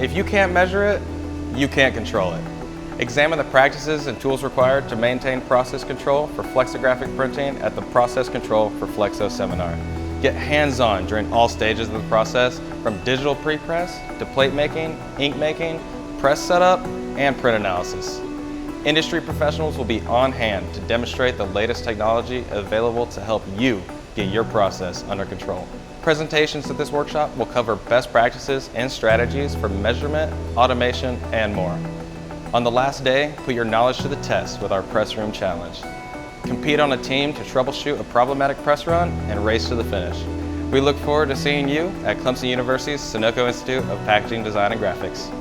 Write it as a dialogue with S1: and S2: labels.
S1: If you can't measure it, you can't control it. Examine the practices and tools required to maintain process control for flexographic printing at the Process Control for Flexo seminar. Get hands-on during all stages of the process, from digital pre-press to plate making, ink making, press setup, and print analysis. Industry professionals will be on hand to demonstrate the latest technology available to help you get your process under control. Presentations at this workshop will cover best practices and strategies for measurement, automation, and more. On the last day, put your knowledge to the test with our Press Room Challenge. Compete on a team to troubleshoot a problematic press run and race to the finish. We look forward to seeing you at Clemson University's Sunoco Institute of Packaging Design and Graphics.